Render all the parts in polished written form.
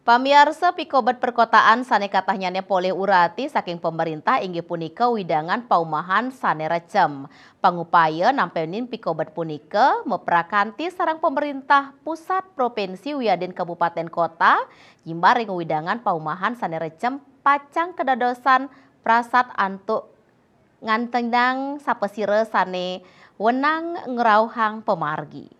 Pamiarsa pikobat perkotaan sane katahnyane poleh urati saking pemerintah inggih punika widangan paumahan sane recem. Pangupaya nampenin pikobat punika meprakanti sarang pemerintah pusat provinsi wiadin kabupaten kota jimbaring widangan paumahan sane recem pacang kedadosan prasat antuk ngantendang sapesire sane wenang ngerauhang pemargi.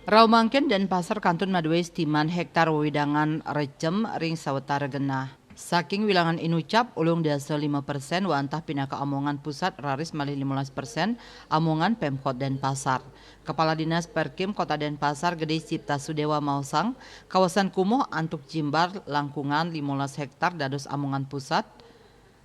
Raumangken dan pasar kantun Madues timan hektar wewidangan recem ring sawetara genah. Saking wilangan inucap ulung dasa 5% wantah pinaka Amongan pusat raris malih 15% Amongan Pemkot Denpasar. Kepala Dinas Perkim Kota Denpasar Gede Cipta Sudewa Mausang, kawasan kumuh antuk Jimbar langkungan 15 hektar dados Amongan pusat.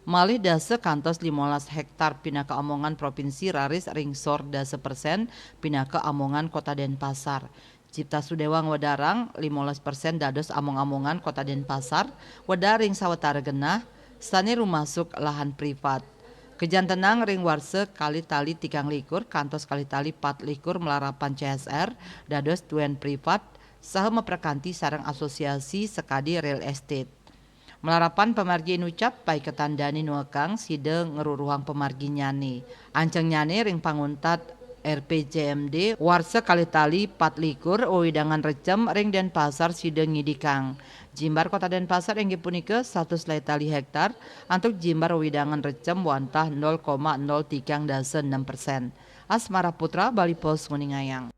Malih dasa kantos 15 hektar pinaka Amongan Provinsi raris ringsor dasa persen pinaka Amongan Kota Denpasar. Cipta Sudewang wadarang 15% dados among-amongan Kota Denpasar, wadaring sawetara genah, sane rumasuk lahan privat. Kejantenang ring warse kali tali 3 likur kantos kali tali 4 likur melarapan CSR dados tuen privat saha meprekanti sarang asosiasi sekadi real estate. Melarapan pemargi inucap pai ketandani nuakang side ngeruruhang pemargi nyane. Anceng nyane ring panguntat RPJMD warsa kali tali 4 likur widangan recem ring Denpasar side ngidikang. Jimbar Kota Denpasar inggih punika 100 tali hektar antuk jimbar widangan recem wantah 0,03 dasa 6%. Asmara Putra Bali Pos Nguningayang.